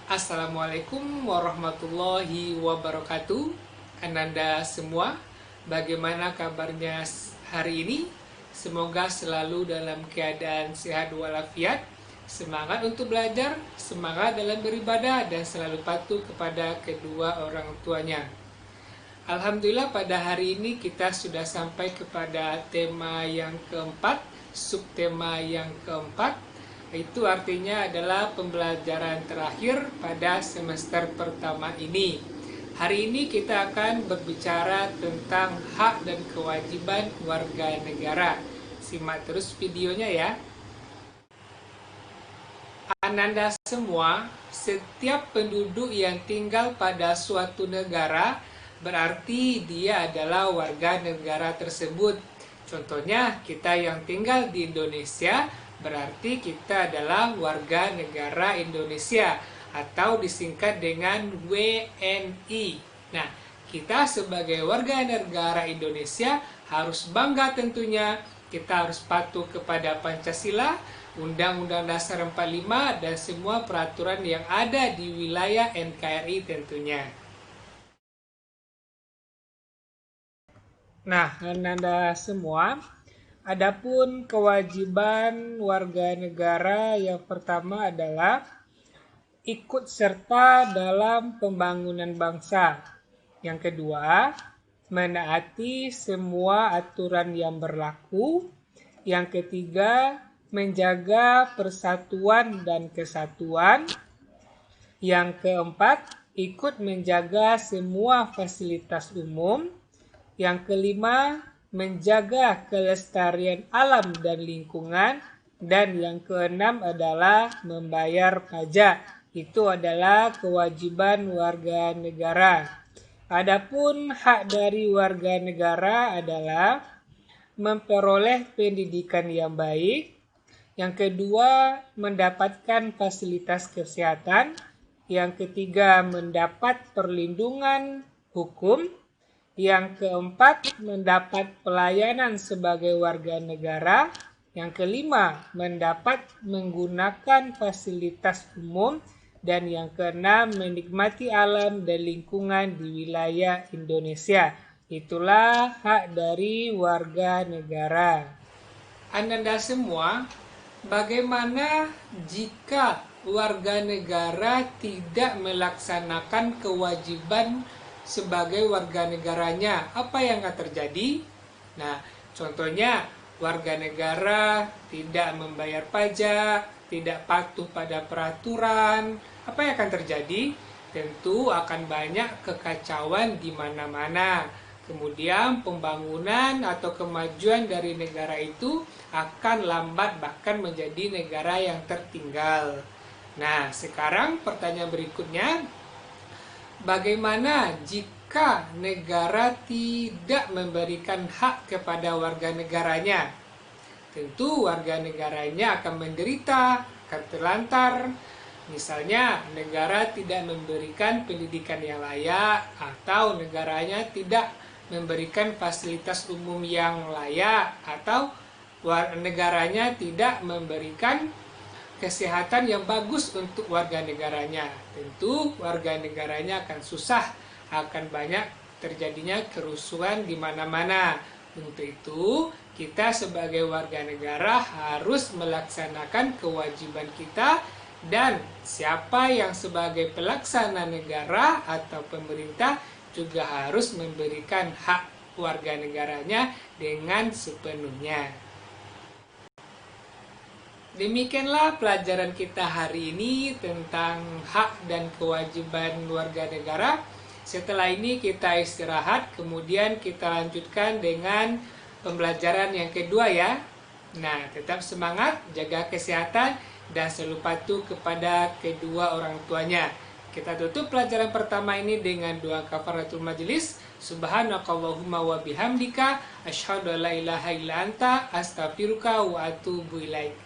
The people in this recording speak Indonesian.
Assalamualaikum warahmatullahi wabarakatuh. Ananda semua, bagaimana kabarnya hari ini? Semoga selalu dalam keadaan sehat walafiat, semangat untuk belajar, semangat dalam beribadah, dan selalu patuh kepada kedua orang tuanya. Alhamdulillah pada hari ini kita sudah sampai kepada tema yang keempat, subtema yang keempat. Itu artinya adalah pembelajaran terakhir pada semester pertama ini. Hari ini kita akan berbicara tentang hak dan kewajiban warga negara. Simak terus videonya ya. Ananda semua, setiap penduduk yang tinggal pada suatu negara berarti dia adalah warga negara tersebut. Contohnya, kita yang tinggal di Indonesia berarti kita adalah warga negara Indonesia atau disingkat dengan WNI. Nah, kita sebagai warga negara Indonesia harus bangga tentunya. Kita harus patuh kepada Pancasila, Undang-Undang Dasar 45, dan semua peraturan yang ada di wilayah NKRI tentunya. Nah, Anda semua, adapun kewajiban warga negara yang pertama adalah ikut serta dalam pembangunan bangsa. Yang kedua, menaati semua aturan yang berlaku. Yang ketiga, menjaga persatuan dan kesatuan. Yang keempat, ikut menjaga semua fasilitas umum. Yang kelima, menjaga kelestarian alam dan lingkungan. Dan yang keenam adalah membayar pajak. Itu adalah kewajiban warga negara. Adapun hak dari warga negara adalah memperoleh pendidikan yang baik. Yang kedua, mendapatkan fasilitas kesehatan. Yang ketiga, mendapat perlindungan hukum. Yang keempat, mendapat pelayanan sebagai warga negara. Yang kelima, mendapat menggunakan fasilitas umum. Dan yang keenam, menikmati alam dan lingkungan di wilayah Indonesia. Itulah hak dari warga negara. Ananda semua, bagaimana jika warga negara tidak melaksanakan kewajiban sebagai warga negaranya? Apa yang akan terjadi? Nah, contohnya warga negara tidak membayar pajak, tidak patuh pada peraturan, apa yang akan terjadi? Tentu akan banyak kekacauan di mana-mana. Kemudian pembangunan atau kemajuan dari negara itu akan lambat bahkan menjadi negara yang tertinggal. Nah, sekarang pertanyaan berikutnya, bagaimana jika negara tidak memberikan hak kepada warga negaranya? Tentu warga negaranya akan menderita, akan terlantar. Misalnya, negara tidak memberikan pendidikan yang layak, atau negaranya tidak memberikan fasilitas umum yang layak, atau negaranya tidak memberikan kesehatan yang bagus untuk warga negaranya. Tentu warga negaranya akan susah, akan banyak terjadinya kerusuhan di mana-mana. Untuk itu, kita sebagai warga negara harus melaksanakan kewajiban kita, dan siapa yang sebagai pelaksana negara atau pemerintah juga harus memberikan hak warga negaranya dengan sepenuhnya. Demikianlah pelajaran kita hari ini tentang hak dan kewajiban warga negara. Setelah ini kita istirahat, kemudian kita lanjutkan dengan pembelajaran yang kedua ya. Nah, tetap semangat, jaga kesehatan, dan selalu patuh kepada kedua orang tuanya. Kita tutup pelajaran pertama ini dengan doa kafaratul majelis. Subhanakallahumma wa bihamdika asyhadu an la ilaha illa anta astaghfiruka wa atubu ilaik.